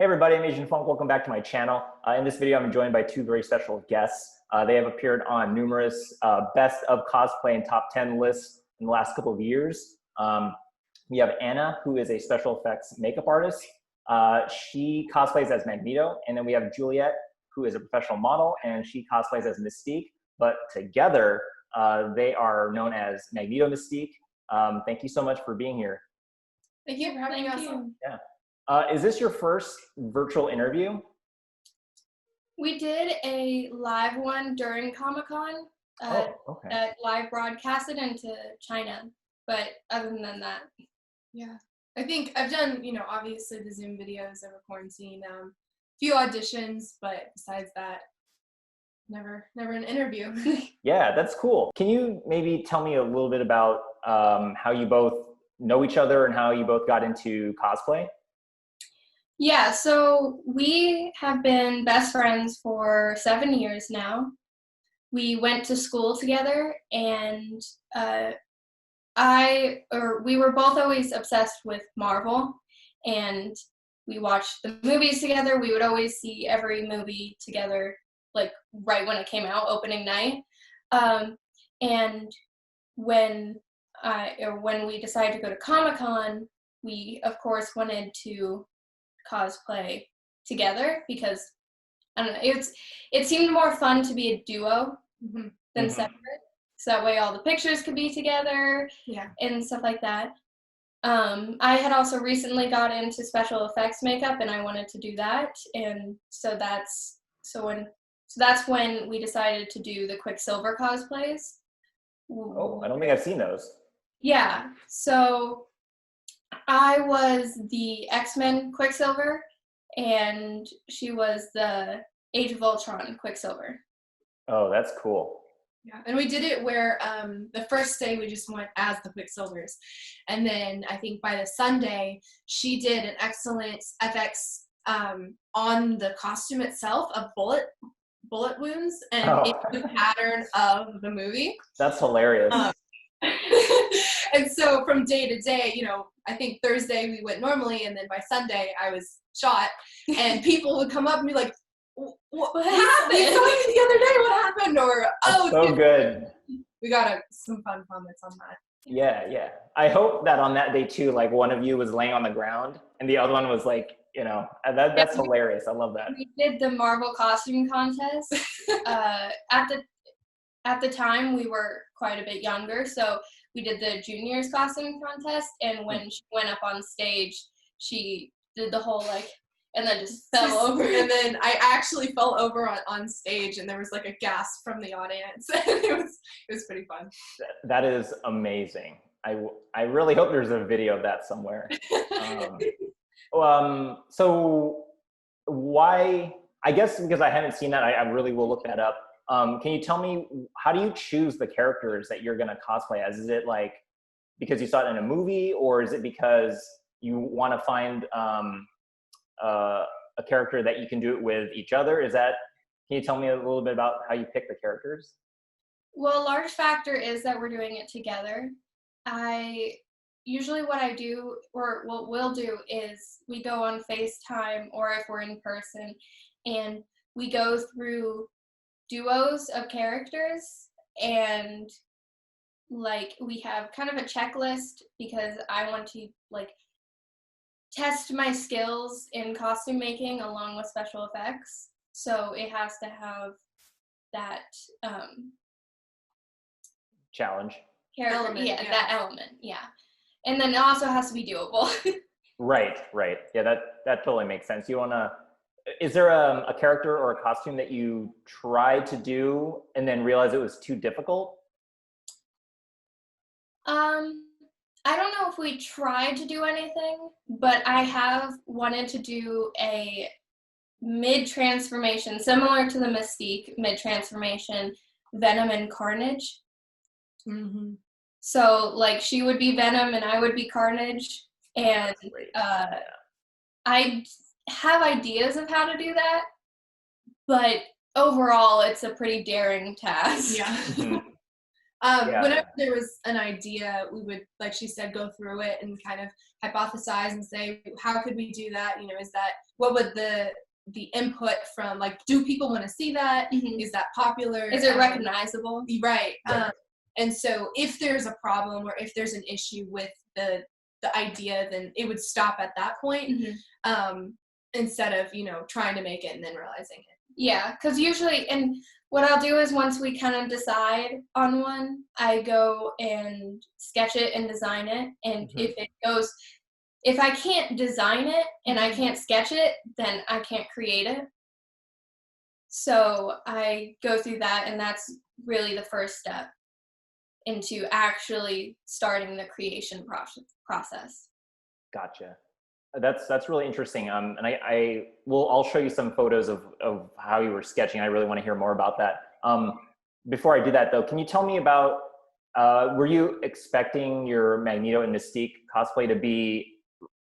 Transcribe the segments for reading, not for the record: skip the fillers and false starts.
Hey everybody, I'm Asian Funk. Welcome back to my channel. In this video, I'm joined by two very special guests. They have appeared on numerous best of cosplay and top 10 lists in the last couple of years. We have Anna, who is a special effects makeup artist. She cosplays as Magneto. And then we have Juliet, who is a professional model, and she cosplays as Mystique. But together, they are known as MagnetoMystique. Thank you so much for being here. Thank you for having us. Yeah. Is this your first virtual interview? We did a live one during Comic-Con. That live broadcasted into China, but other than that, yeah. I think I've done, obviously the Zoom videos over quarantine, few auditions, but besides that, never an interview. Yeah, that's cool. Can you maybe tell me a little bit about how you both know each other and how you both got into cosplay? Yeah, so we have been best friends for 7 years now. We went to school together, and we were both always obsessed with Marvel, and we watched the movies together. We would always see every movie together, like right when it came out, opening night. And when we decided to go to Comic-Con, we of course wanted to cosplay together because I don't know, it seemed more fun to be a duo than separate, so that way all the pictures could be together, and stuff like that. I had also recently got into special effects makeup, and I wanted to do that, and so that's when we decided to do the Quicksilver cosplays. Oh, I don't think I've seen those. Yeah, so I was the X-Men Quicksilver, and she was the Age of Ultron Quicksilver. Oh, that's cool. Yeah, and we did it where the first day we just went as the Quicksilvers, and then I think by the Sunday she did an excellent FX on the costume itself of bullet wounds and in the pattern of the movie. That's hilarious. And so from day to day, I think Thursday we went normally, and then by Sunday I was shot, and people would come up and be like, what happened? You saw me the other day, what happened? Or, so good. We got some fun comments on that. Yeah. I hope that on that day too, like one of you was laying on the ground and the other one was like, that's hilarious. I love that. We did the Marvel costume contest. At the time, we were quite a bit younger, so we did the juniors costume contest, and when she went up on stage, she did the whole and then just fell over. And then I actually fell over on stage, and there was like a gasp from the audience. It was pretty fun. That is amazing. I really hope there's a video of that somewhere. So why, I guess because I haven't seen that, I really will look that up. Can you tell me, how do you choose the characters that you're going to cosplay as? Is it like because you saw it in a movie, or is it because you want to find a character that you can do it with each other? Can you tell me a little bit about how you pick the characters? Well, a large factor is that we're doing it together. Usually what I do, or what we'll do, is we go on FaceTime, or if we're in person, and we go through duos of characters, and we have kind of a checklist because I want to test my skills in costume making along with special effects, so it has to have that challenge element, that element, and then it also has to be doable. Right. Yeah, that totally makes sense. Is there a character or a costume that you tried to do and then realized it was too difficult? I don't know if we tried to do anything, but I have wanted to do a mid-transformation, similar to the Mystique mid-transformation, Venom and Carnage. So, she would be Venom and I would be Carnage, and I have ideas of how to do that, but overall it's a pretty daring task. Yeah. Whenever there was an idea, we would, like she said, go through it and kind of hypothesize and say, how could we do that? What would the input from, like, do people want to see that? Mm-hmm. Is that popular? Is it recognizable? Right. And so if there's a problem or if there's an issue with the idea, then it would stop at that point, instead of, trying to make it and then realizing it. Yeah, because usually, and what I'll do is once we kind of decide on one, I go and sketch it and design it. And if I can't design it and I can't sketch it, then I can't create it. So I go through that, and that's really the first step into actually starting the creation process. Gotcha. That's really interesting. And I'll show you some photos of how you were sketching. I really want to hear more about that. Before I do that though, can you tell me about, were you expecting your Magneto and Mystique cosplay to be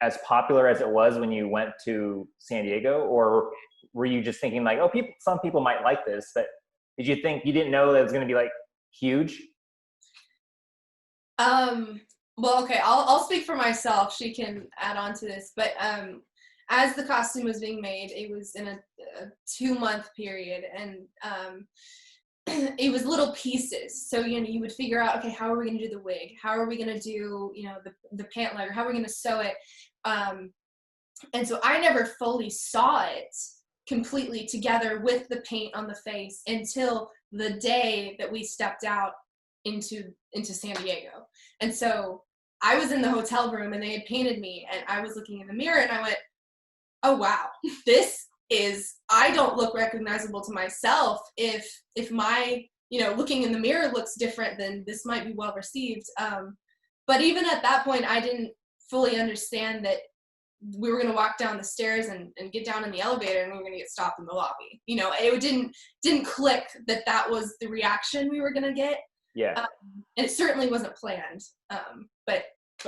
as popular as it was when you went to San Diego? Or were you just thinking like, oh, some people might like this, but did you didn't know that it was going to be like huge? Well, okay, I'll speak for myself. She can add on to this, but as the costume was being made, it was in a 2-month period, and it was little pieces. So you would figure out, okay, how are we going to do the wig? How are we going to do the pant leg? How are we going to sew it? And so I never fully saw it completely together with the paint on the face until the day that we stepped out into San Diego. And so I was in the hotel room and they had painted me, and I was looking in the mirror and I went, oh wow, I don't look recognizable to myself. If my, looking in the mirror looks different, then this might be well received. But even at that point, I didn't fully understand that we were going to walk down the stairs and get down in the elevator and we were going to get stopped in the lobby. It didn't click that was the reaction we were going to get. Yeah. And it certainly wasn't planned. But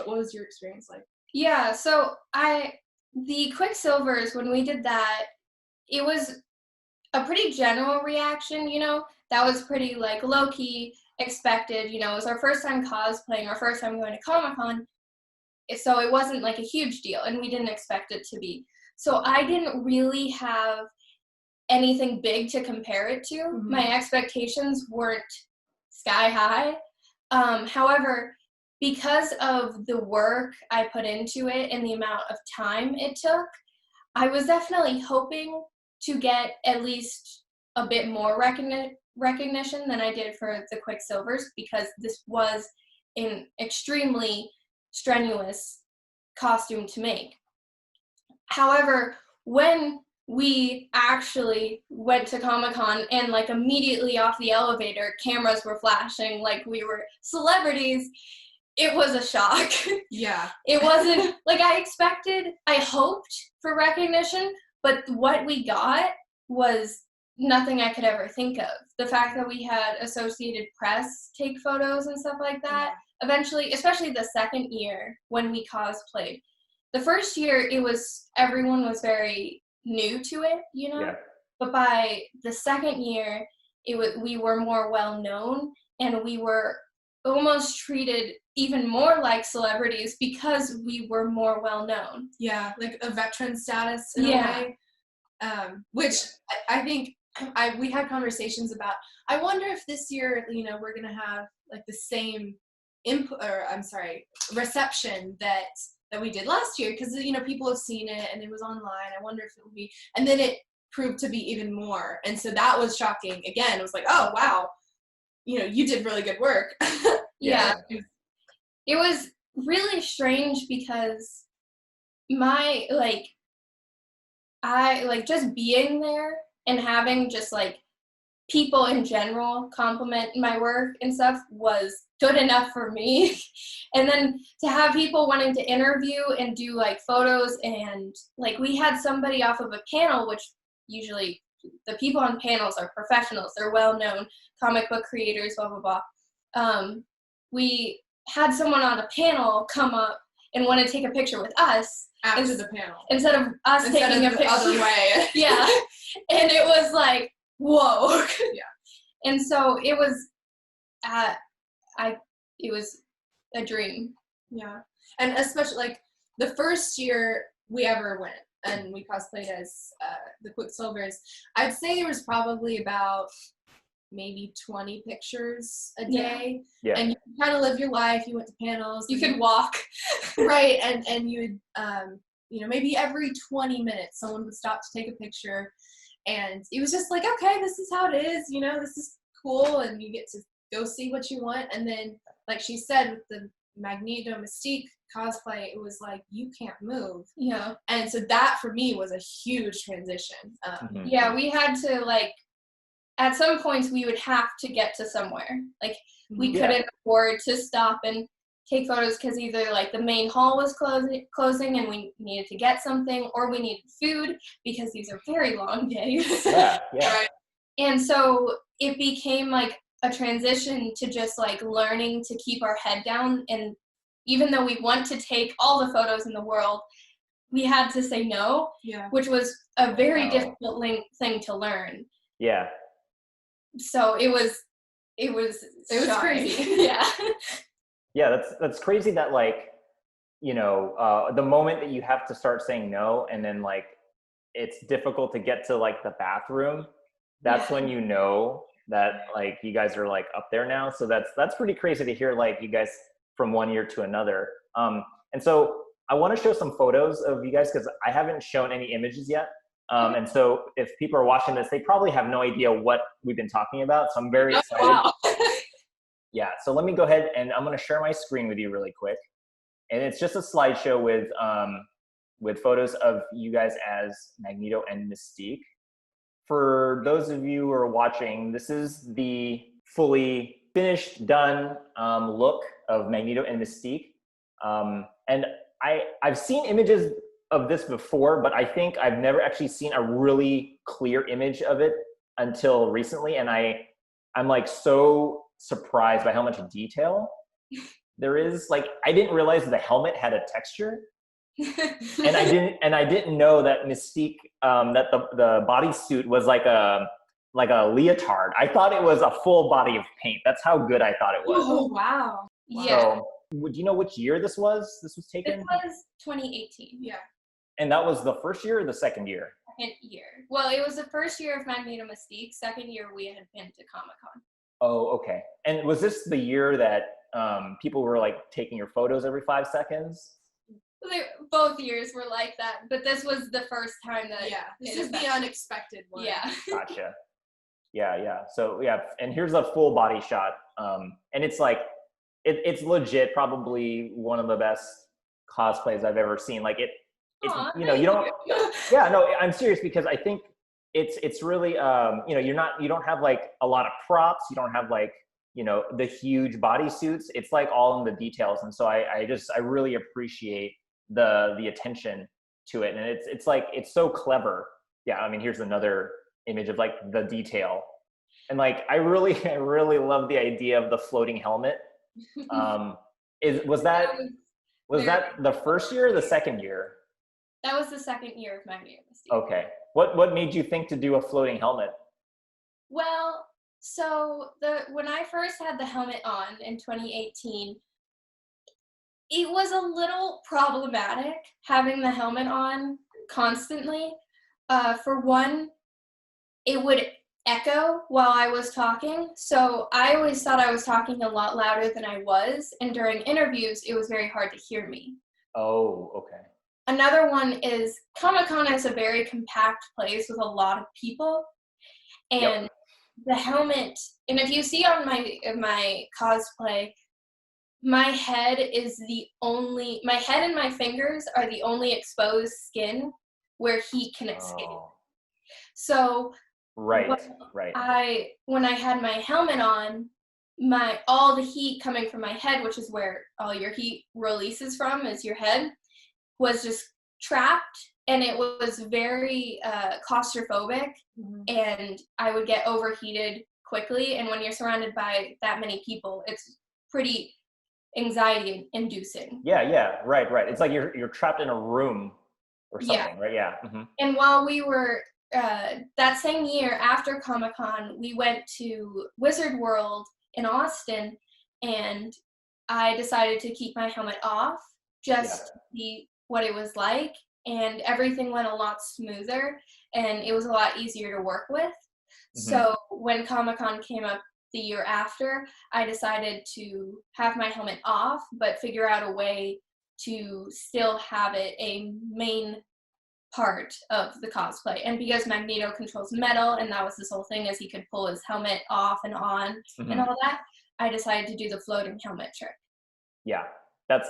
what was your experience like? Yeah, so the Quicksilvers, when we did that, it was a pretty general reaction, that was pretty like low-key expected. It was our first time cosplaying, our first time going to Comic-Con, so it wasn't like a huge deal, and we didn't expect it to be. So I didn't really have anything big to compare it to. Mm-hmm. My expectations weren't sky high. However, because of the work I put into it and the amount of time it took, I was definitely hoping to get at least a bit more recognition than I did for the Quicksilvers, because this was an extremely strenuous costume to make. However, when we actually went to Comic-Con and like immediately off the elevator, cameras were flashing like we were celebrities, it was a shock. Yeah. It wasn't like I hoped for recognition, but what we got was nothing I could ever think of. The fact that we had Associated Press take photos and stuff like that, eventually, especially the second year when we cosplayed. The first year, everyone was very new to it, Yeah. But by the second year, we were more well known, and we were almost treated even more like celebrities because we were more well known. Yeah, like a veteran status in a way. Which I think we had conversations about. I wonder if this year, we're gonna have like the same reception that we did last year, because people have seen it and it was online. I wonder if it will be, and then it proved to be even more, and so that was shocking. Again, it was like, oh wow, you did really good work. Yeah. It was really strange because I just being there and having just like people in general compliment my work and stuff was good enough for me. And then to have people wanting to interview and do like photos, and like we had somebody off of a panel, which usually the people on panels are professionals, they're well known comic book creators, blah blah blah. We had someone on a panel come up and want to take a picture with us after the panel instead of us taking a picture. Other way. Yeah. And it was like, whoa. Yeah. And so it was it was a dream. Yeah. And especially like the first year we ever went and we cosplayed as the Quicksilvers, I'd say there was probably about maybe 20 pictures a day. Yeah. And you kind of live your life. You went to panels. You could walk. Right. And you would, you know, maybe every 20 minutes someone would stop to take a picture. And it was just like, okay, this is how it is. You know, this is cool. And you get to go see what you want. And then, like she said, with the MagnetoMystique cosplay, it was like, you can't move. Yeah. And so that for me was a huge transition. Yeah, we had to, like, at some points we would have to get to somewhere. Like, we couldn't afford to stop and take photos because either, like, the main hall was closing and we needed to get something, or we needed food because these are very long days. Yeah. Right. And so it became, like, a transition to just, like, learning to keep our head down. And even though we want to take all the photos in the world, we had to say no, which was a very difficult thing to learn. Yeah. So it was crazy. Yeah. Yeah, that's crazy that, like, you know, the moment that you have to start saying no, and then, like, it's difficult to get to, like, the bathroom, that's when you know that, like, you guys are, like, up there now. So that's pretty crazy to hear, like, you guys from one year to another. And so I want to show some photos of you guys because I haven't shown any images yet. And so if people are watching this, they probably have no idea what we've been talking about. So I'm very excited. Wow. Yeah, so let me go ahead and I'm going to share my screen with you really quick. And it's just a slideshow with photos of you guys as Magneto and Mystique. For those of you who are watching, this is the fully finished, done look of Magneto and Mystique. And I've seen images of this before, but I think I've never actually seen a really clear image of it until recently. And I'm like so surprised by how much detail there is. Like, I didn't realize the helmet had a texture. and I didn't know that Mystique, that the bodysuit was like a leotard. I thought it was a full body of paint. That's how good I thought it was. Oh, wow. Yeah. So, would you know which year this was? This was taken? This was 2018. Yeah. And that was the first year or the second year? Second year. Well, it was the first year of MagnetoMystique. Second year we had been to Comic-Con. Oh, okay. And was this the year that people were like taking your photos every 5 seconds? Both years were like that, but this was the first time that. Yeah, this is the unexpected one. Yeah. Gotcha. Yeah. So yeah, and here's a full body shot. And it's like, it's legit probably one of the best cosplays I've ever seen. Like it's, you know, you don't, yeah, no, I'm serious because I think it's really, you know, you don't have like a lot of props. You don't have like, you know, the huge body suits. It's like all in the details. And so I really appreciate the attention to it. And it's like, it's so clever. Yeah. I mean, here's another image of like the detail. And like, I really love the idea of the floating helmet. Was that the first year or the second year? That was the second year of MagnetoMystique. Okay. What made you think to do a floating helmet? Well, so when I first had the helmet on in 2018, it was a little problematic having the helmet on constantly. For one, it would echo while I was talking. So I always thought I was talking a lot louder than I was. And during interviews, it was very hard to hear me. Oh, okay. Another one is Comic-Con is a very compact place with a lot of people. And the helmet, and if you see on my cosplay, my head and my fingers are the only exposed skin where heat can escape. So right. When I had my helmet on, all the heat coming from my head, which is where all your heat releases from, is your head, was just trapped, and it was very claustrophobic, and I would get overheated quickly. And when you're surrounded by that many people, it's pretty anxiety inducing. Yeah, right. It's like you're trapped in a room or something, right? Yeah. Mm-hmm. And while we were that same year after Comic-Con, we went to Wizard World in Austin, and I decided to keep my helmet off just to see what it was like, and everything went a lot smoother and it was a lot easier to work with. So when Comic-Con came up the year after, I decided to have my helmet off, but figure out a way to still have it a main part of the cosplay. And because Magneto controls metal, and that was this whole thing, is he could pull his helmet off and on and all that, I decided to do the floating helmet trick. Yeah, that's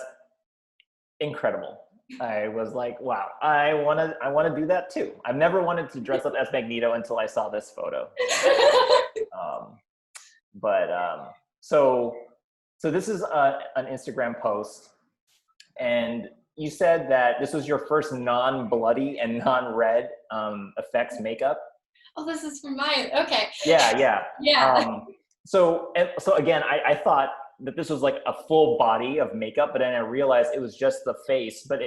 incredible. I was like, wow, I wanna do that too. I've never wanted to dress up as Magneto until I saw this photo. So this is an Instagram post, and you said that this was your first non-bloody and non-red effects makeup. Oh, this is for mine. Okay. Yeah. Yeah. So again, I thought that this was like a full body of makeup, but then I realized it was just the face. But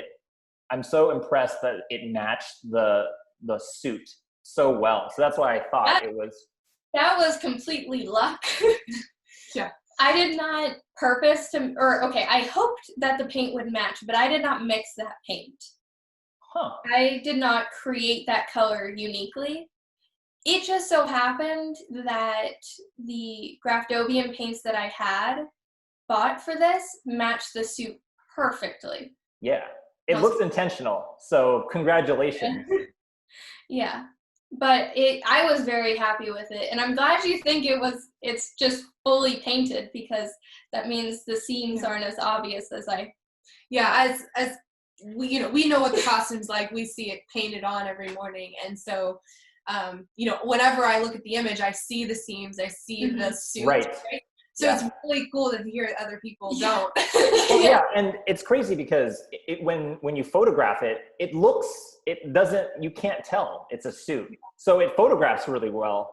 I'm so impressed that it matched the suit so well. So that's why I thought it was. That was completely luck. Yeah. I did not purpose to, or okay, I hoped that the paint would match, but I did not mix that paint. Huh. I did not create that color uniquely. It just so happened that the Graftobian paints that I had bought for this matched the suit perfectly. Yeah, it looks intentional, so congratulations. Yeah, but I was very happy with it, and I'm glad you think it's just fully painted, because that means the seams aren't as obvious as I. Yeah, as we know what the costume's like. We see it painted on every morning, and so whenever I look at the image, I see the seams, I see the suit. Right. So it's really cool to hear other people don't. Well, yeah, and it's crazy because when you photograph it, you can't tell it's a suit. So it photographs really well,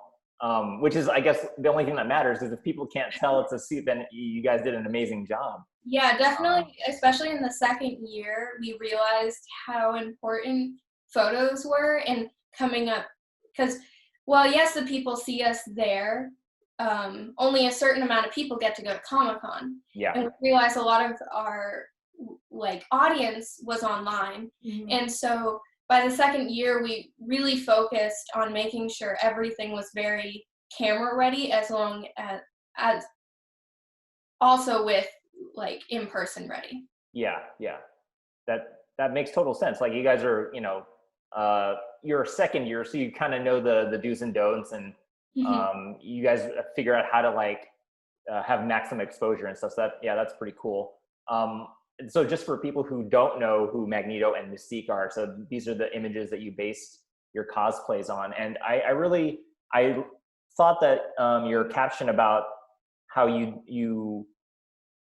which is, I guess, the only thing that matters, is if people can't tell it's a suit, then you guys did an amazing job. Yeah, definitely, especially in the second year, we realized how important photos were and coming up, because, well, yes, the people see us there, only a certain amount of people get to go to Comic-Con. Yeah. And we realized a lot of our audience was online. And so by the second year, we really focused on making sure everything was very camera ready, as long as also with in-person ready. Yeah. That makes total sense. Like, you guys are, your second year, so you kind of know the do's and don'ts, and you guys figure out how to have maximum exposure and stuff. So that's pretty cool. So just for people who don't know who Magneto and Mystique are, so these are the images that you based your cosplays on. And I thought that your caption about how you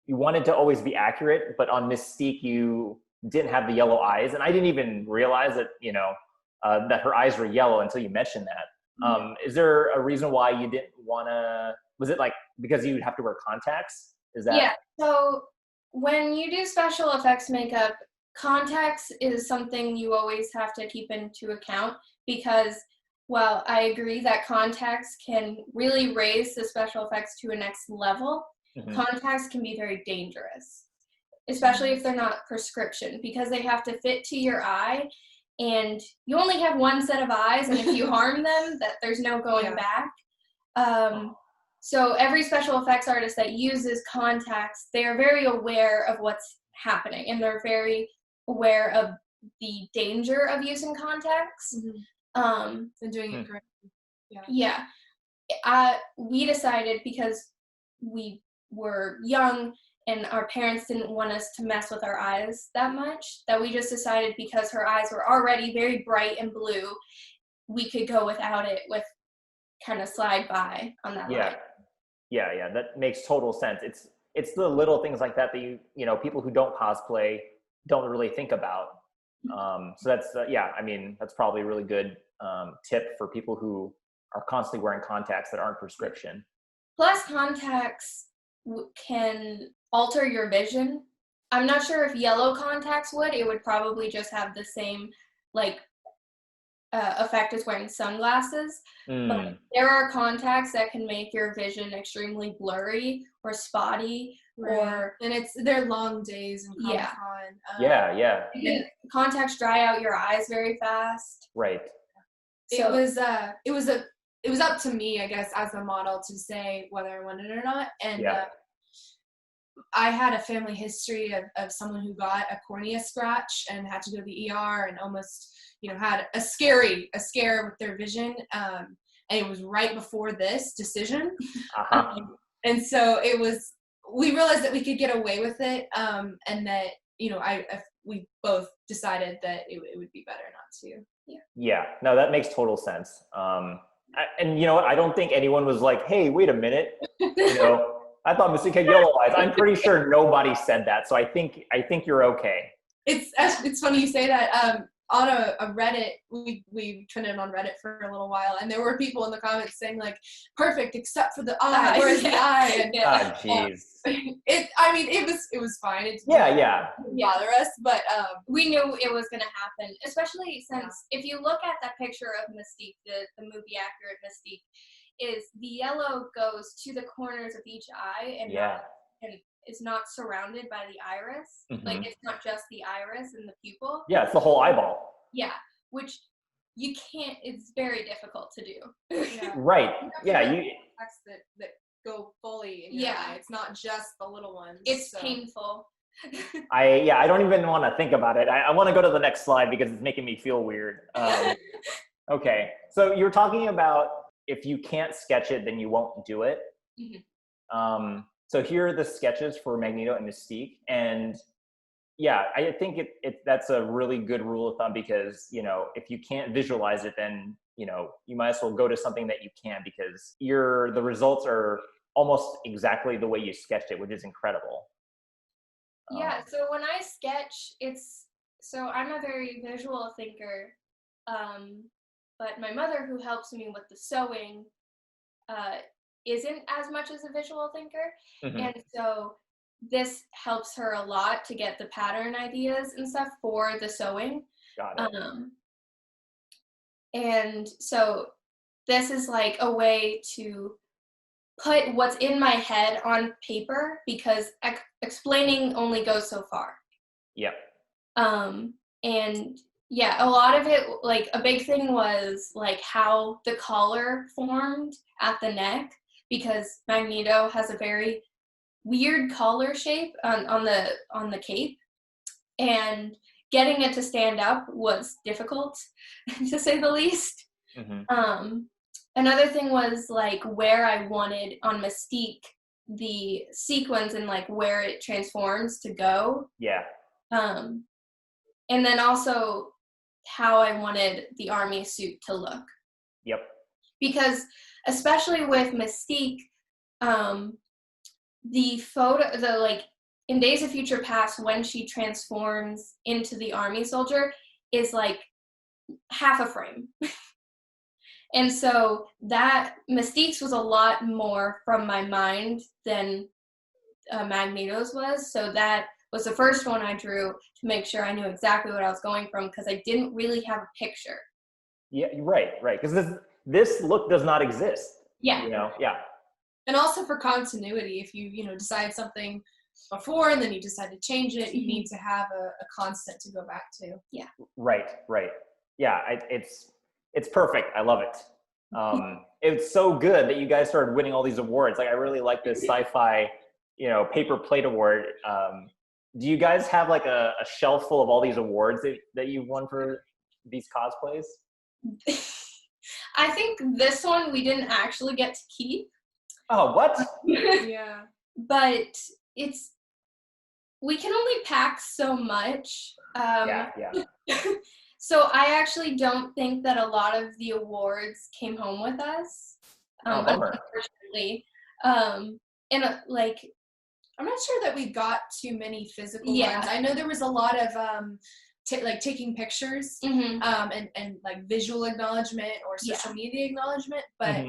wanted to always be accurate, but on Mystique you didn't have the yellow eyes, and I didn't even realize that that her eyes were yellow until you mentioned that. Is there a reason why you didn't want to? Was it because you'd have to wear contacts? Is that? Yeah. So when you do special effects makeup, contacts is something you always have to keep into account, because, well, I agree that contacts can really raise the special effects to a next level. Contacts can be very dangerous, especially if they're not prescription, because they have to fit to your eye, and you only have one set of eyes, and if you harm them, there's no going back. So every special effects artist that uses contacts, they are very aware of what's happening, and they're very aware of the danger of using contacts. And doing it correctly. Yeah. We decided, because we were young and our parents didn't want us to mess with our eyes that much, that we just decided, because her eyes were already very bright and blue, we could go without it, with kind of slide by on that light. Yeah, that makes total sense. It's the little things like that people who don't cosplay don't really think about. So that's that's probably a really good tip for people who are constantly wearing contacts that aren't prescription. Plus, contacts can alter your vision. I'm not sure if yellow contacts would. It would probably just have the same effect is wearing sunglasses, but there are contacts that can make your vision extremely blurry or spotty, or and they're long days in Comic-Con. Yeah. Contacts dry out your eyes very fast. Right. So, it was up to me, I guess, as the model to say whether I wanted it or not. And I had a family history of someone who got a cornea scratch and had to go to the ER and almost, had a scare with their vision. And it was right before this decision. And so we realized that we could get away with it. And that, we both decided that it would be better not to. Yeah, no, that makes total sense. And you know what? I don't think anyone was like, hey, wait a minute. I thought Mystique had yellow eyes. I'm pretty sure nobody said that. So I think you're okay. It's funny you say that. On a Reddit, we trended on Reddit for a little while, and there were people in the comments saying like, "Perfect, except for the eye. Where's the eye?" And, jeez. It was fine. It didn't bother us, but we knew it was going to happen, especially since if you look at that picture of Mystique, the movie accurate Mystique, is the yellow goes to the corners of each eye and it's not surrounded by the iris. Like it's not just the iris and the pupil. Yeah, it's the whole eyeball. Yeah, which you can't. It's very difficult to do. Right. Yeah. That go fully in your eye. It's not just the little ones. It's painful. I don't even want to think about it. I want to go to the next slide because it's making me feel weird. Okay, so you were talking about if you can't sketch it, then you won't do it. So here are the sketches for Magneto and Mystique, and I think that's a really good rule of thumb because if you can't visualize it, then you might as well go to something that you can because the results are almost exactly the way you sketched it, which is incredible. So when I sketch, I'm a very visual thinker, but my mother, who helps me with the sewing, isn't as much as a visual thinker, and so this helps her a lot to get the pattern ideas and stuff for the sewing. Got it. And so this is like a way to put what's in my head on paper because explaining only goes so far. Yep. And a lot of it, like a big thing was like how the collar formed at the neck because Magneto has a very weird collar shape on the cape, and getting it to stand up was difficult to say the least. Another thing was like where I wanted on Mystique the sequence and like where it transforms to go. And then also how I wanted the army suit to look. Yep. Because especially with Mystique, in Days of Future Past, when she transforms into the army soldier, is like half a frame. And so that Mystique's was a lot more from my mind than Magneto's was. So that was the first one I drew to make sure I knew exactly what I was going from because I didn't really have a picture. Yeah, right. Because this look does not exist. Yeah. And also for continuity, if you decide something before and then you decide to change it, you need to have a constant to go back to. Yeah. Right. Yeah, it's perfect. I love it. It's so good that you guys started winning all these awards. Like I really like this sci-fi, paper plate award. Do you guys have like a shelf full of all these awards that you've won for these cosplays? I think this one we didn't actually get to keep. Oh, what? Yeah. But we can only pack so much. Yeah. So I actually don't think that a lot of the awards came home with us, unfortunately. And I'm not sure that we got too many physical ones. I know there was a lot of taking pictures and like visual acknowledgement or social media acknowledgement, but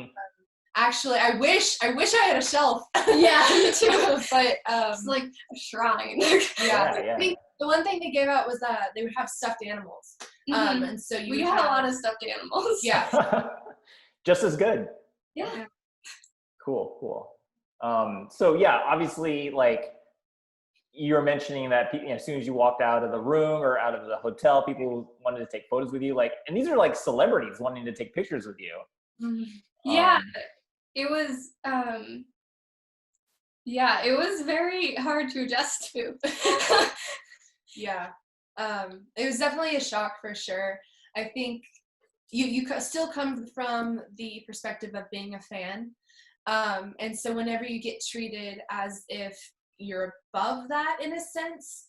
actually I wish I had a shelf. Yeah, me too. But it's like a shrine. I think the one thing they gave out was that they would have stuffed animals. And so you we had a lot of stuffed animals. Yeah. Just as good. Yeah. Cool. So yeah, obviously, like you were mentioning that as soon as you walked out of the room or out of the hotel, people wanted to take photos with you. Like, and these are like celebrities wanting to take pictures with you. Yeah, it was. Yeah, it was very hard to adjust to. Yeah. It was definitely a shock for sure. I think you still come from the perspective of being a fan. And so whenever you get treated as if you're above that in a sense,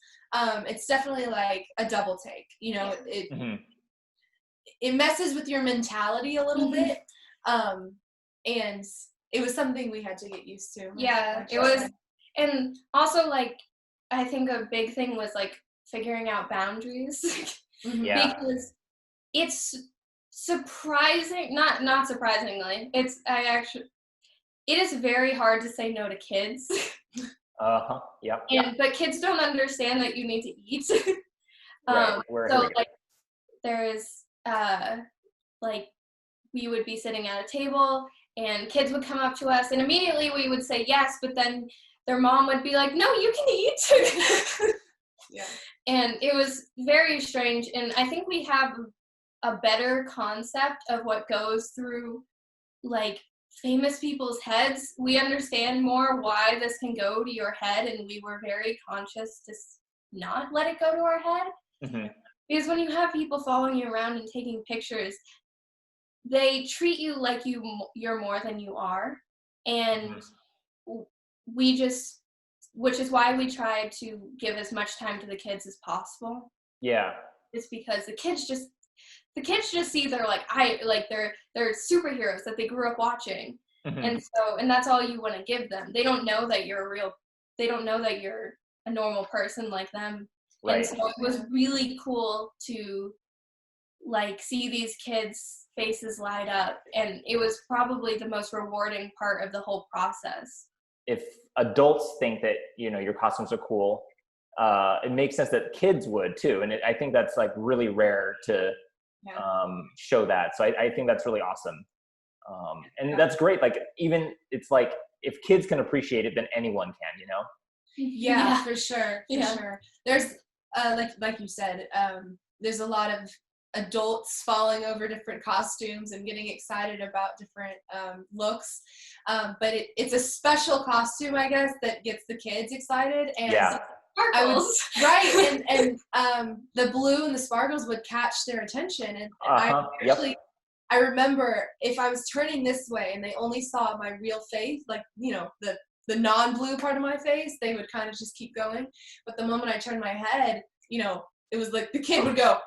it's definitely like a double take. You know, it messes with your mentality a little bit. And it was something we had to get used to. Yeah, it was. And also, like, I think a big thing was like figuring out boundaries. Because it's surprising, not surprisingly, it is very hard to say no to kids. Yep. But kids don't understand that you need to eat. So like there's like we would be sitting at a table and kids would come up to us and immediately we would say yes, but then their mom would be like, no, you can eat. Yeah. And it was very strange. And I think we have a better concept of what goes through like famous people's heads. We understand more why this can go to your head, and we were very conscious to not let it go to our head. Because when you have people following you around and taking pictures, they treat you like you're more than you are. And which is why we try to give as much time to the kids as possible. Yeah. It's because the kids just see they're superheroes that they grew up watching. And that's all you want to give them. They don't know that you're a normal person like them. Right. And so it was really cool to like see these kids' faces light up, and it was probably the most rewarding part of the whole process. If adults think that your costumes are cool, it makes sense that kids would too, and I think that's like really rare to show that. So I think that's really awesome, and that's great. Like even it's like if kids can appreciate it, then anyone can. Yeah, for sure. Sure. There's like you said, there's a lot of adults falling over different costumes and getting excited about different looks, but it's a special costume, I guess, that gets the kids excited. And sparkles. And the blue and the sparkles would catch their attention, and I remember if I was turning this way and they only saw my real face, like the non-blue part of my face, they would kind of just keep going. But the moment I turned my head, it was like the kid would go,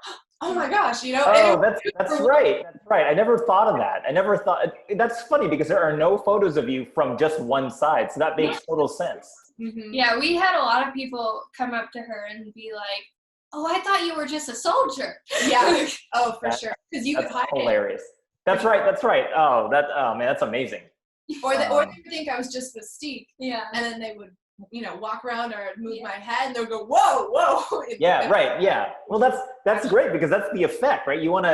oh my gosh, Oh, that's right. That's right. I never thought of that. I never thought. That's funny because there are no photos of you from just one side, so that makes total sense. Yeah, we had a lot of people come up to her and be like, oh, I thought you were just a soldier. Yeah. Oh, for sure. Because you could hide hilarious. That's right. That's right. Oh, man, that's amazing. Or they would think I was just Mystique. Yeah. And then they would, walk around or move my head, and they would go, whoa. Yeah. Right. Yeah. Well, that's great because that's the effect, right? You want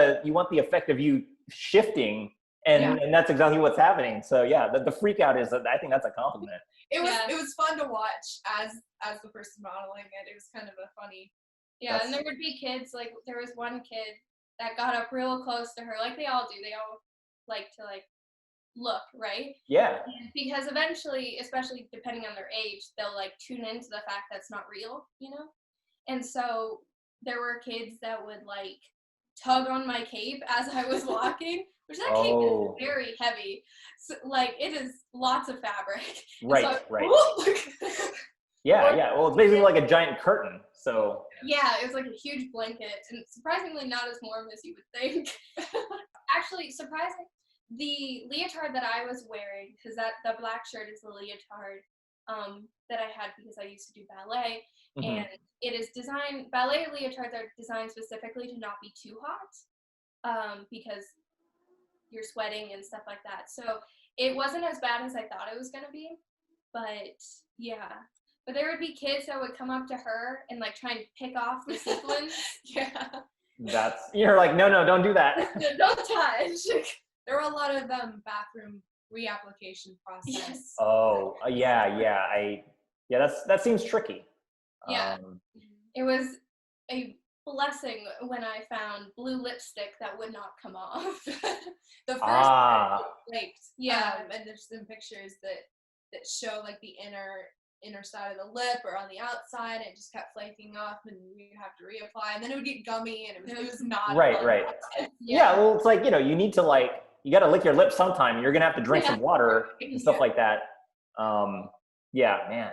the effect of you shifting, and that's exactly what's happening. So yeah, the freak out is. I think that's a compliment. It was fun to watch as the person modeling it. It was kind of a funny. Yeah, and there would be kids, like there was one kid that got up real close to her, like they all do. They all like to look, right? Yeah. And because eventually, especially depending on their age, they'll tune into the fact that's not real, And so there were kids that would tug on my cape as I was walking, which that cape is very heavy. So it is lots of fabric. Right, right. Yeah. Well, it's basically like a giant curtain. So yeah, it was like a huge blanket, and surprisingly not as warm as you would think. Actually, surprising. The leotard that I was wearing, because the black shirt is the leotard that I had because I used to do ballet, and it is ballet leotards are designed specifically to not be too hot, because you're sweating and stuff like that. So it wasn't as bad as I thought it was going to be, but yeah. But there would be kids that would come up to her and try and pick off the sequins. Yeah. You're like, no, don't do that. Don't touch. There were a lot of bathroom reapplication process. Yes. Oh, that seems tricky. Yeah. It was a blessing when I found blue lipstick that would not come off. The first flaked. Yeah. And there's some pictures that show like the inner side of the lip or on the outside, and it just kept flaking off, and you have to reapply, and then it would get gummy, and it was not right. Yeah. Well, it's like, you need to you got to lick your lips sometime. You're gonna have to drink some water and stuff like that. Yeah, man.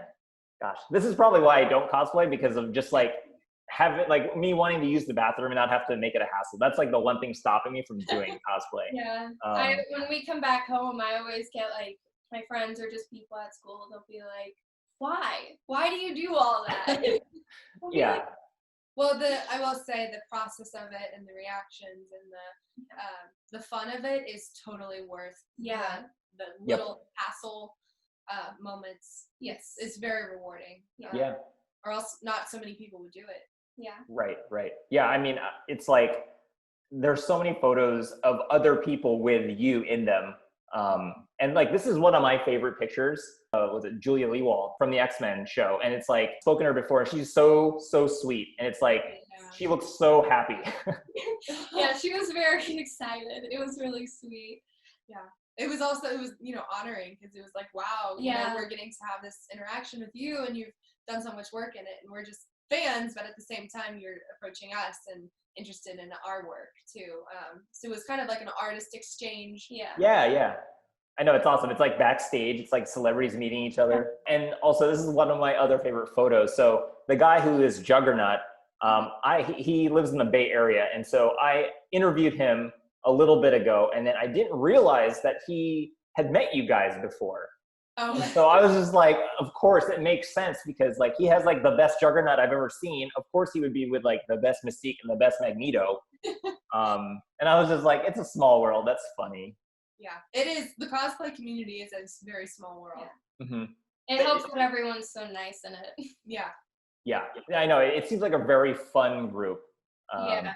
Gosh, this is probably why I don't cosplay, because of just me wanting to use the bathroom and not have to make it a hassle. That's like the one thing stopping me from doing cosplay. Yeah. When we come back home, I always get my friends or just people at school, they'll be like, why do you do all that? Yeah. Well, I will say the process of it and the reactions and the fun of it is totally worth the little hassle moments. Yes, it's very rewarding. Yeah. Or else not so many people would do it. Yeah. Right. Yeah, I mean, it's like there's so many photos of other people with you in them. And this is one of my favorite pictures. Was it Julia Leewald from the xmen show? And it's like, spoken to her before, and she's so sweet, and it's like she looks so happy. Yeah, she was very excited. It was really sweet. Yeah, it was honoring, because it was like, wow, we're getting to have this interaction with you, and you've done so much work in it, and we're just fans, but at the same time you're approaching us and interested in our work too. So it was kind of like an artist exchange. Yeah. I know, it's awesome. It's like backstage. It's like celebrities meeting each other. And also, this is one of my other favorite photos. So the guy who is Juggernaut, he lives in the Bay Area. And so I interviewed him a little bit ago, and then I didn't realize that he had met you guys before. Oh. So I was just like, of course it makes sense, because he has the best Juggernaut I've ever seen. Of course he would be with the best Mystique and the best Magneto. And I was just like, it's a small world. That's funny. Yeah, it is. The cosplay community is a very small world. Yeah. Mm-hmm. It helps that everyone's so nice in it. Yeah, I know. It seems like a very fun group. I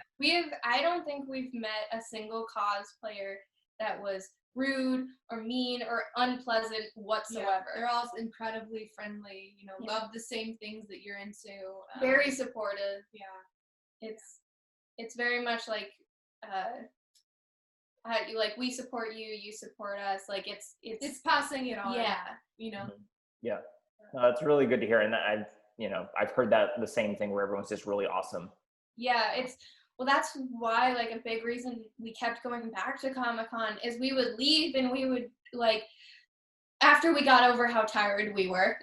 don't think we've met a single cosplayer that was rude or mean or unpleasant whatsoever. Yeah, they're all incredibly friendly, love the same things that you're into. Very supportive. Yeah. It's very much we support you, you support us. It's passing it on. Yeah. Yeah. No, that's really good to hear. And I've heard that the same thing, where everyone's just really awesome. Yeah, that's why a big reason we kept going back to Comic-Con is we would leave, and we would after we got over how tired we were,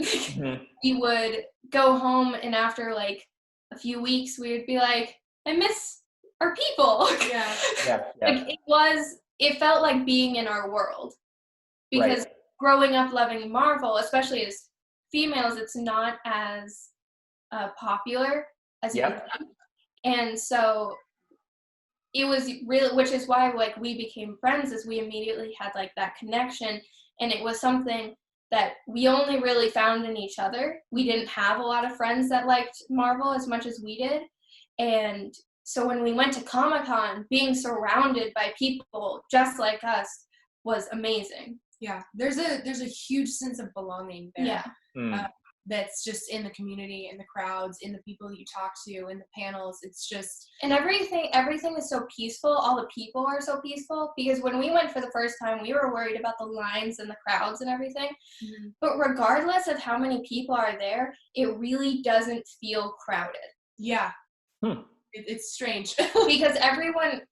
we would go home, and after a few weeks we would be like, I miss our people. Yeah. It felt like being in our world, because growing up loving Marvel, especially as females, it's not as popular as you would think. And so it was really, which is why we became friends, is we immediately had that connection, and it was something that we only really found in each other. We didn't have a lot of friends that liked Marvel as much as we did, and so when we went to Comic-Con, being surrounded by people just like us was amazing. Yeah, there's a huge sense of belonging there. Yeah. That's just in the community, in the crowds, in the people that you talk to, in the panels. It's just, and everything is so peaceful. All the people are so peaceful, because when we went for the first time, we were worried about the lines and the crowds and everything. Mm-hmm. But regardless of how many people are there, it really doesn't feel crowded. Yeah. It's strange. Because everyone,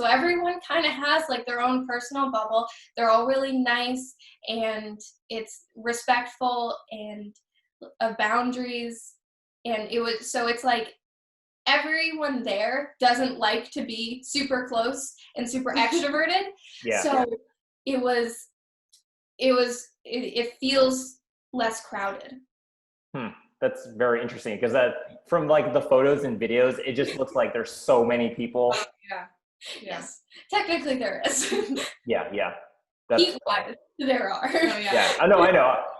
everyone kind of has their own personal bubble. They're all really nice, and it's respectful and of boundaries. And it's everyone there doesn't like to be super close and super extroverted. Yeah. So it feels less crowded. That's very interesting, because that from the photos and videos, it just looks like there's so many people. Yeah. Yes. Technically there is. Yeah. Heat-wise, there are. Oh, yeah. I know.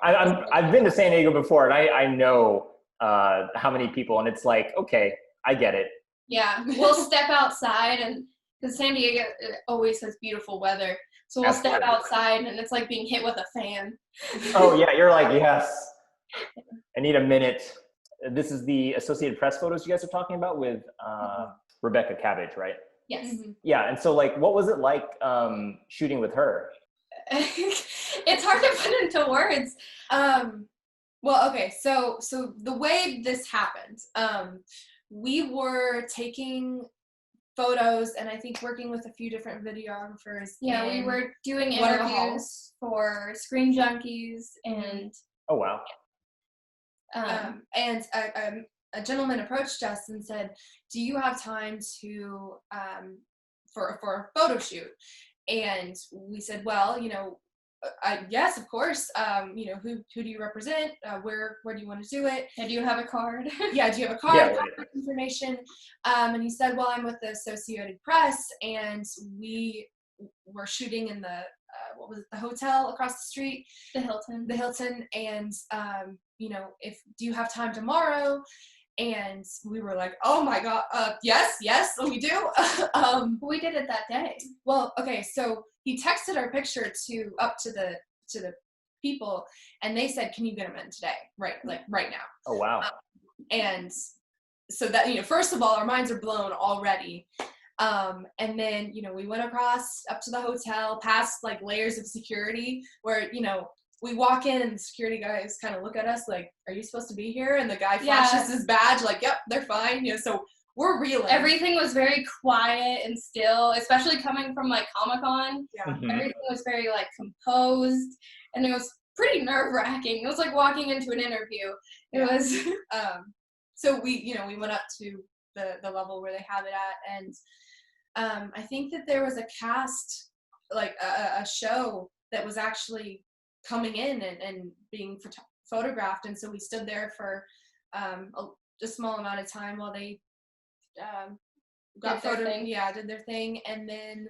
I've been to San Diego before, and I know how many people, and it's okay, I get it. Yeah, we'll step outside, and because San Diego always has beautiful weather, so we'll step outside, and it's like being hit with a fan. Oh yeah, you're like, yes, I need a minute. This is the Associated Press photos you guys are talking about with Rebecca Cabbage, right? Yes. Yeah, and so like, what was it like shooting with her? It's hard to put into words. Well, okay, so the way this happened, we were taking photos and I think working with a few different videographers. Yeah, we were doing Waterhall. interviews for Screen Junkies, and Oh wow. And a gentleman approached us and said, "Do you have time to for a photo shoot?" And we said, "Well, you know, yes, of course. You know, who do you represent? Where do you want to do it? And do you have a card? Yeah, do you have a card? Yeah, right. Contact information?" And he said, "Well, I'm with the Associated Press, and we were shooting in the what was it, the hotel across the street, The Hilton. the Hilton, and you know, do you have time tomorrow?" And we were like, "Oh my God, yes, we do." We did it that day. Well, okay, so he texted our picture up to the people, and they said, "Can you get them in today, right now?" Oh wow. And so that, you know, first of all, our minds are blown already. And then, you know, we went across up to the hotel, past like layers of security, where, you know, we walk in and the security guys kind of look at us like, "Are you supposed to be here?" And the guy flashes his badge like, "Yep, they're fine." You know, so we're reeling. Everything was very quiet and still, especially coming from like Comic-Con. Yeah. Mhm. Everything was very like composed, and it was pretty nerve-wracking. It was like walking into an interview. It was. So we went up to the level where they have it at, and I think that there was a cast, like a show that was actually coming in and being photographed, and so we stood there for a small amount of time while they got did their thing, and then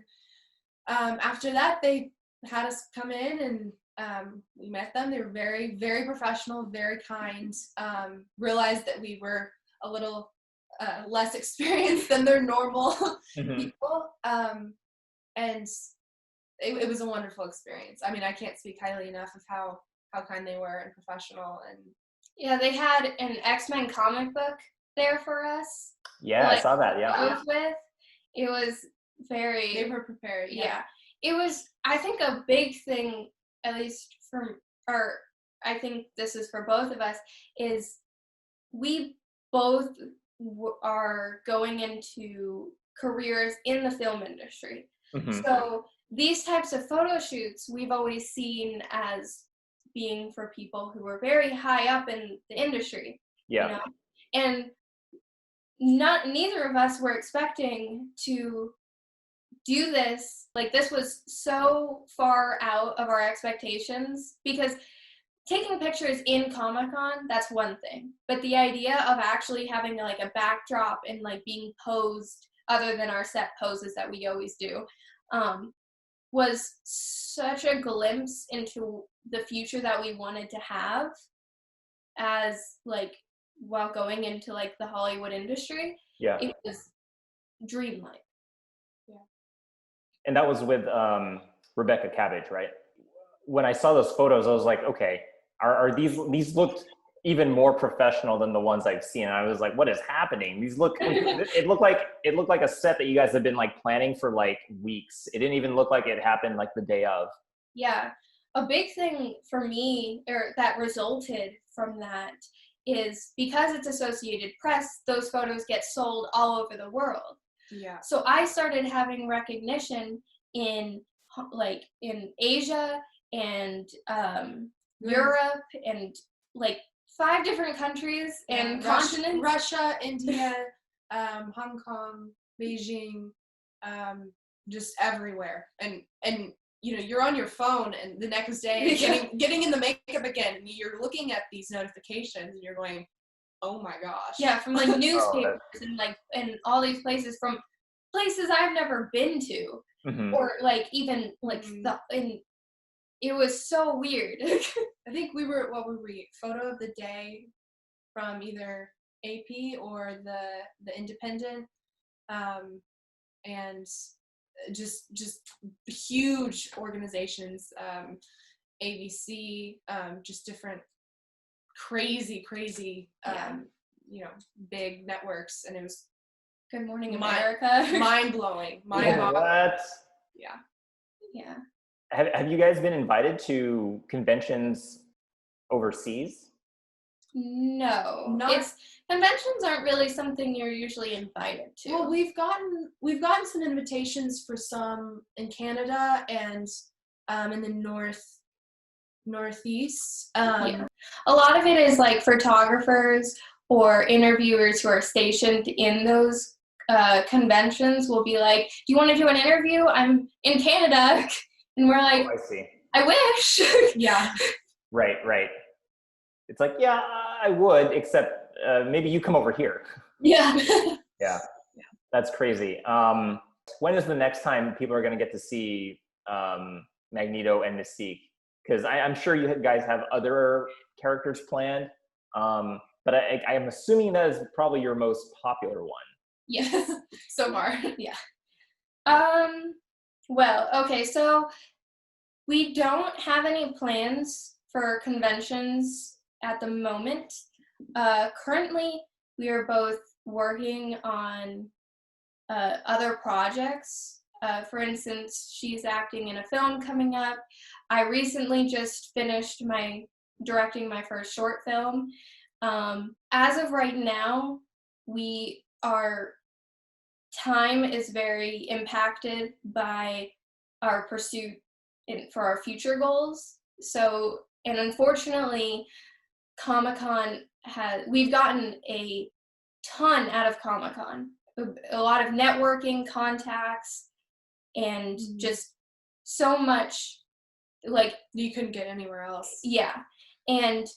after that they had us come in, and we met them. They were very, very professional, very kind. Realized that we were a little less experienced than their normal people, and it was a wonderful experience. I mean, I can't speak highly enough of how kind they were and professional. And Yeah, they had an X-Men comic book there for us. Yeah, I saw that. Yeah. It was very. They were prepared. Yeah, it was. I think a big thing, at least I think this is for both of us, is we both are going into careers in the film industry. Mhm. So these types of photo shoots we've always seen as being for people who are very high up in the industry. Yeah. You know? And neither of us were expecting to do this. Like, this was so far out of our expectations, because taking pictures in Comic-Con, that's one thing. But the idea of actually having like a backdrop and like being posed other than our set poses that we always do, was such a glimpse into the future that we wanted to have as like while going into like the Hollywood industry. Yeah. It was dreamlike. Yeah. And that was with Rebecca Cabbage, right? When I saw those photos, I was like, okay, are these looked even more professional than the ones I've seen? And I was like, what is happening? These look, it looked like a set that you guys have been like planning for like weeks. It didn't even look like it happened like the day of. Yeah. A big thing for me, or that resulted from that, is because it's Associated Press, those photos get sold all over the world. Yeah. So I started having recognition in Asia and Europe and like 5 different countries and continents. Russia, India, Hong Kong, Beijing, just everywhere. And you know, you're on your phone, and the next day getting in the makeup again, and you're looking at these notifications, and you're going, "Oh my gosh!" Yeah, from like newspapers and all these places, from places I've never been to, or like even like it was so weird. I think what were we? Photo of the day from either AP or the Independent. and just huge organizations, ABC, just different crazy, big networks, and it was Good Morning America. mind-blowing. What? Yeah. Have you guys been invited to conventions overseas? No. Conventions aren't really something you're usually invited to. Well, we've gotten some invitations for some in Canada and in the northeast. Yeah. A lot of it is like photographers or interviewers who are stationed in those conventions will be like, do you want to do an interview? I'm in Canada. And we're like, I see. I wish. Yeah. Right. It's like, yeah, I would, except maybe you come over here. Yeah. Yeah. That's crazy. When is the next time people are going to get to see Magneto and Mystique? Because I'm sure you guys have other characters planned, but I'm assuming that is probably your most popular one. Yes. So far. Yeah. Well, okay, so we don't have any plans for conventions at the moment. Currently, we are both working on other projects. For instance, she's acting in a film coming up. I recently just finished directing my first short film. As of right now, our time is very impacted by our pursuit for our future goals. So, and unfortunately, Comic-Con we've gotten a ton out of Comic-Con. A lot of networking, contacts, and just so much, like, you couldn't get anywhere else. Yeah. And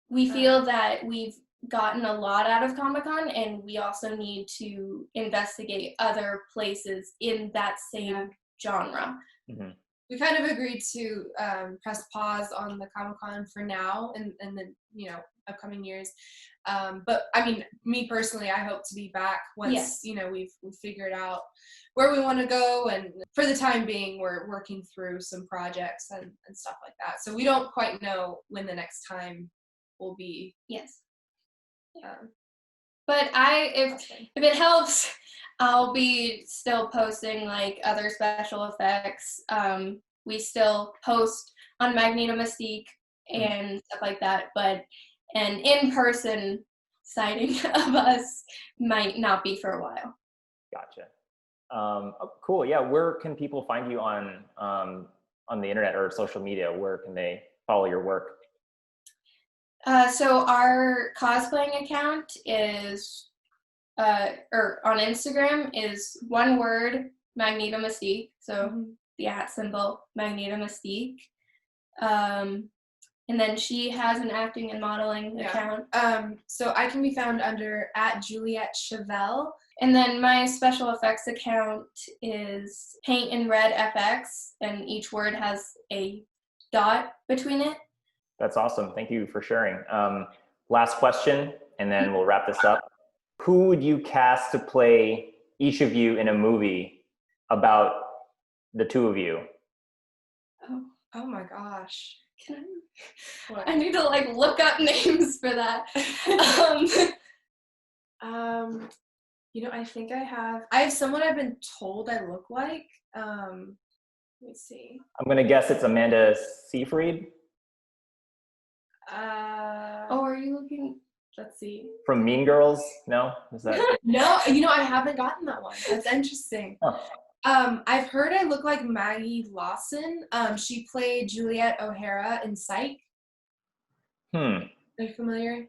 we feel that we've gotten a lot out of Comic-Con, and we also need to investigate other places in that same genre. Mm-hmm. We kind of agreed to press pause on the Comic-Con for now and the upcoming years. But I mean, me personally, I hope to be back once we've figured out where we want to go, and for the time being, we're working through some projects and stuff like that. So we don't quite know when the next time will be. Yes. But if it helps, I'll be still posting like other special effects. We still post on MagnetoMystique and stuff like that, but an in-person sighting of us might not be for a while. Gotcha. Cool. Yeah. Where can people find you on the internet or social media? Where can they follow your work? So our cosplaying account is, or on Instagram is one word, MagnetoMystique. So the @ MagnetoMystique. And then she has an acting and modeling account. So I can be found under @JulietChevelle. And then my special effects account is Paint in Red FX, and each word has a dot between it. That's awesome. Thank you for sharing. Last question, and then we'll wrap this up. Who would you cast to play each of you in a movie about the two of you? Oh my gosh. Can I? What? I need to like look up names for that. I think I have someone I've been told I look like. Let me see. I'm gonna guess it's Amanda Seyfried. Are you looking? Let's see. From Mean Girls? No? Is that? No, I haven't gotten that one. That's interesting. Huh. I've heard I look like Maggie Lawson. She played Juliet O'Hara in Psych. Are you familiar?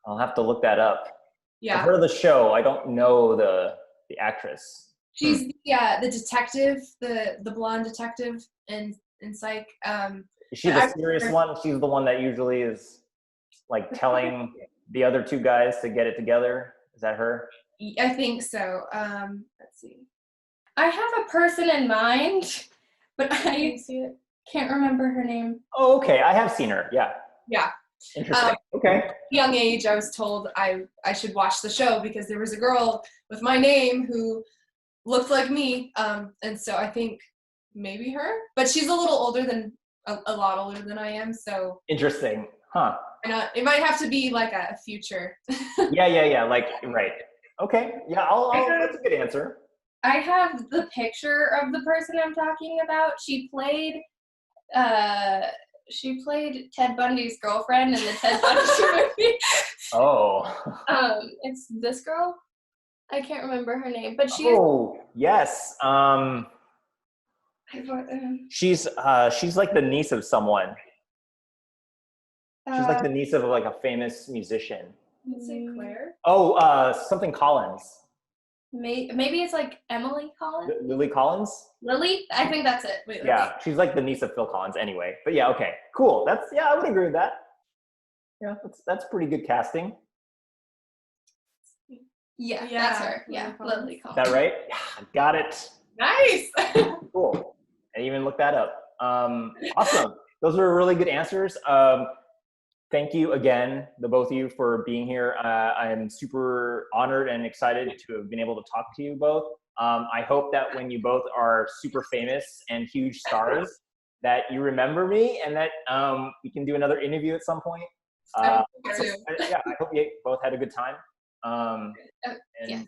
I'll have to look that up. Yeah. I've heard of the show. I don't know the actress. She's the detective, the blonde detective in Psych. Is she the serious one? She's the one that usually is like telling the other two guys to get it together. Is that her? I think so. Let's see. I have a person in mind, but I can't remember her name. Oh, okay. I have seen her. Yeah. Yeah. Interesting. Okay. Young age, I was told I should watch the show because there was a girl with my name who looked like me. And so I think maybe her, but she's a little older than a lot older than I am. So Interesting, huh? it might have to be like a future. Yeah. Like, right. Okay. Yeah. That's a good answer. I have the picture of the person I'm talking about. She played Ted Bundy's girlfriend in the Ted Bundy movie. Oh. It's this girl. I can't remember her name, but she's. Oh yes. She's like the niece of someone. She's like the niece of like a famous musician. Is it Claire? Oh, something Collins. Maybe it's like Emily Collins. Lily Collins. Lily, I think that's it. Wait, Yeah, she's like the niece of Phil Collins. Anyway, but yeah, okay, cool. I would agree with that. Yeah, that's pretty good casting. Yeah, Yeah, that's her. Yeah, Lily Is Collins. that right? Yeah, got it. Nice. Cool. I even looked that up. Awesome. Those were really good answers. Thank you again, the both of you, for being here. I'm super honored and excited to have been able to talk to you both. I hope that when you both are super famous and huge stars, that you remember me and that we can do another interview at some point. I hope so. Yeah, I hope you both had a good time. Yeah.